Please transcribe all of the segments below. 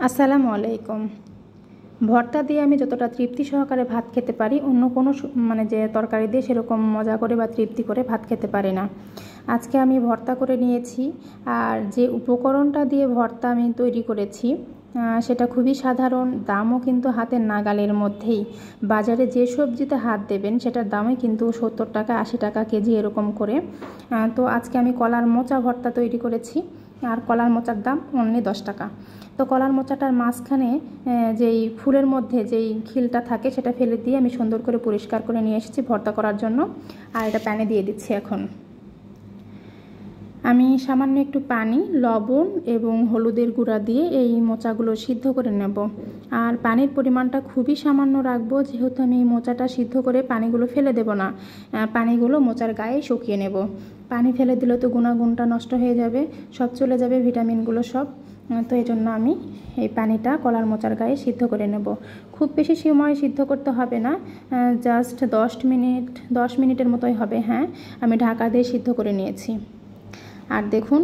আসসালামু আলাইকুম। ভর্তা দিয়ে আমি যতটা তৃপ্তি সহকারে ভাত খেতে পারি অন্য কোনো যে তরকারি দিয়ে সেরকম মজা করে বা তৃপ্তি করে ভাত খেতে পারি না। আজকে আমি ভর্তা করে নিয়েছি, আর যে উপকরণটা দিয়ে ভর্তা আমি তৈরি করেছি সেটা খুবই সাধারণ, দামও কিন্তু হাতের নাগালের মধ্যেই। বাজারে যে সবজিতে হাত দেবেন সেটার দামই কিন্তু 70 টাকা 80 টাকা কেজি এরকম করে। তো আজকে আমি কলার মোচা ভর্তা তৈরি করেছি, আর কলার মোচার দাম অনলি 10 টাকা। তো কলার মোচাটার মাঝখানে যেই ফুলের মধ্যে যেই খিলটা থাকে সেটা ফেলে দিয়ে আমি সুন্দর করে পরিষ্কার করে নিয়ে এসেছি ভর্তা করার জন্য। আর এটা প্যানে দিয়ে দিচ্ছি। এখন আমি সামান্য একটু পানি, লবণ এবং হলুদের গুঁড়া দিয়ে এই মোচাগুলো সিদ্ধ করে নেব। আর পানির পরিমাণটা খুবই সামান্য রাখবো, যেহেতু আমি এই মোচাটা সিদ্ধ করে পানিগুলো ফেলে দেব না, পানিগুলো মোচার গায়ে শুকিয়ে নেব। পানি ফেলে দিলে তো গুণাগুণটা নষ্ট হয়ে যাবে, সব চলে যাবে, ভিটামিনগুলো সব। তো এই জন্য আমি এই পানিটা কলার মোচার গায়ে সিদ্ধ করে নেব। খুব বেশি সময় সিদ্ধ করতে হবে না, জাস্ট 10 মিনিটের মতোই হবে। হ্যাঁ, আমি ঢাকা দিয়ে সিদ্ধ করে নিয়েছি। আর দেখুন,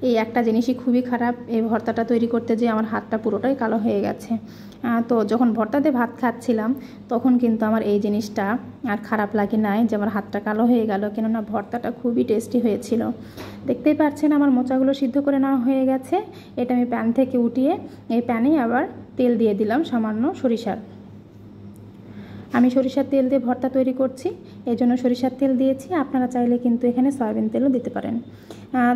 এই একটা জিনিসই খুবই খারাপ, এই ভর্তাটা তৈরি করতে যে আমার হাতটা পুরোটাই কালো হয়ে গেছে। তো যখন ভর্তাতে ভাত খাচ্ছিলাম তখন কিন্তু আমার এই জিনিসটা আর খারাপ লাগে নাই যে আমার হাতটা কালো হয়ে গেল, কেননা ভর্তাটা খুবই টেস্টি হয়েছিল। দেখতেই পাচ্ছেন আমার মোচাগুলো সিদ্ধ করে নেওয়া হয়ে গেছে। এটা আমি প্যান থেকে উঠিয়ে এই প্যানেই আবার তেল দিয়ে দিলাম, সামান্য সরিষার। আমি সরিষার তেল দিয়ে ভর্তা তৈরি করছি, এই জন্য সরিষার তেল দিয়েছি। আপনারা চাইলে কিন্তু এখানে সয়াবিন তেলও দিতে পারেন।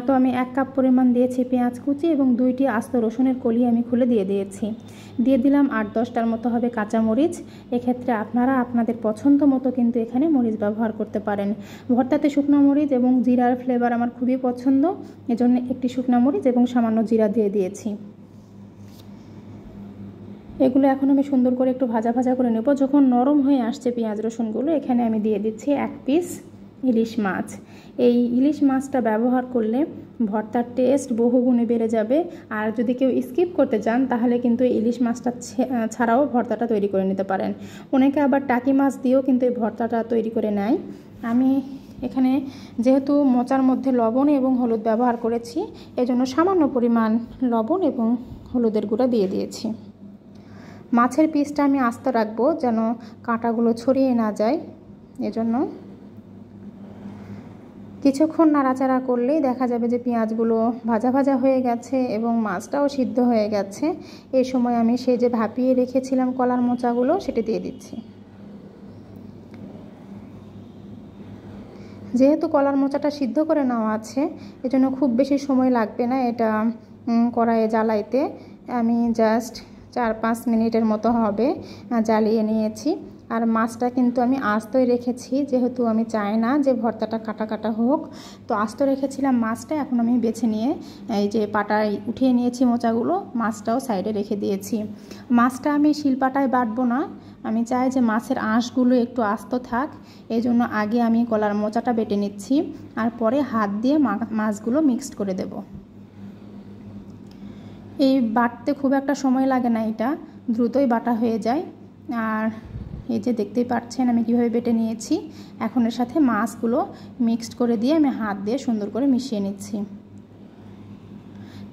তো আমি 1 কাপ পরিমাণ দিয়েছি পেঁয়াজ কুচি এবং 2টি আস্ত রসুনের কলি আমি খুলে দিয়ে দিলাম 8-10টার মতো হবে কাঁচা মরিচ। এক্ষেত্রে আপনারা আপনাদের পছন্দ মতো কিন্তু এখানে মরিচ ব্যবহার করতে পারেন। ভর্তাতে শুকনো মরিচ এবং জিরার ফ্লেভার আমার খুবই পছন্দ, এজন্য একটি শুকনো মরিচ এবং সামান্য জিরা দিয়ে দিয়েছি। এগুলো এখন আমি সুন্দর করে একটু ভাজা ভাজা করে নেব। যখন নরম হয়ে আসছে পেঁয়াজ রসুনগুলো, এখানে আমি দিয়ে দিচ্ছি 1 পিস ইলিশ মাছ। এই ইলিশ মাছটা ব্যবহার করলে ভর্তার টেস্ট বহুগুণে বেড়ে যাবে। আর যদি কেউ স্কিপ করতে চান তাহলে কিন্তু ইলিশ মাছটা ছাড়াও ভর্তাটা তৈরি করে নিতে পারেন। অনেকে আবার টাকি মাছ দিয়েও কিন্তু এই ভর্তাটা তৈরি করে নেয়। আমি এখানে যেহেতু মোচার মধ্যে লবণ এবং হলুদ ব্যবহার করেছি, এজন্য সামান্য পরিমাণ লবণ এবং হলুদের গুঁড়া দিয়ে দিয়েছি। মাছের পিসটা আমি আস্ত রাখবো যেন কাঁটাগুলো ছড়িয়ে না যায়, এজন্য কিছুক্ষণ নাড়াচাড়া করলেই দেখা যাবে যে পেঁয়াজগুলো ভাজা ভাজা হয়ে গেছে এবং মাছটাও সিদ্ধ হয়ে গেছে। এই সময় আমি সেই যে ভাপিয়ে রেখেছিলাম কলার মোচাগুলো সেটা দিয়ে দিচ্ছি। যেহেতু কলার মোচাটা সিদ্ধ করে নেওয়া আছে, এজন্য খুব বেশি সময় লাগবে না এটা কড়াইয়ে জ্বালাইতে। আমি জাস্ট 4-5 মিনিটের মতো হবে জ্বালিয়ে নিয়েছি। আর মাছটা কিন্তু আমি আস্তই রেখেছি, যেহেতু আমি চাই না যে ভর্তাটা কাটা কাটা হোক। তো আস্ত রেখেছিলাম মাছটা, এখন আমি বেছে নিয়ে এই যে পাটায় উঠিয়ে নিয়েছি মোচাগুলো, মাছটাও সাইডে রেখে দিয়েছি। মাছটা আমি শিলপাটায় বাটবো না, আমি চাই যে মাছের আঁশগুলো একটু আস্ত থাক, এই জন্য আগে আমি কলার মোচাটা বেটে নিচ্ছি আর পরে হাত দিয়ে মাছগুলো মিক্সড করে দেব। এই বাটতে খুব একটা সময় লাগে না, এটা দ্রুতই বাটা হয়ে যায়। আর এই যে দেখতেই পাচ্ছেন আমি কিভাবে বেটে নিয়েছি। এখন এর সাথে মাছগুলো মিক্সড করে দিয়ে আমি হাত দিয়ে সুন্দর করে মিশিয়ে নিচ্ছি।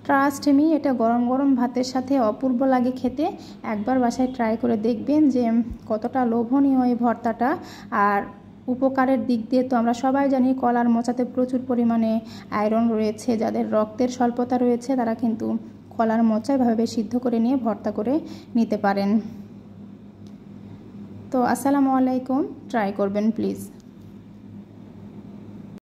ট্রাস্ট মি, এটা গরম গরম ভাতের সাথে অপূর্ব লাগে খেতে। একবার বাসায় ট্রাই করে দেখবেন যে কতটা লোভনীয় এই ভর্তাটা। আর উপকারের দিক দিয়ে তো আমরা সবাই জানি কলার মোচাতে প্রচুর পরিমাণে আয়রন রয়েছে। যাদের রক্তের স্বল্পতা রয়েছে তারা কিন্তু কলার মোচা এভাবে সিদ্ধ করে নিয়ে ভর্তা করে নিতে পারেন। তো আসসালামু আলাইকুম, ট্রাই করবেন প্লিজ।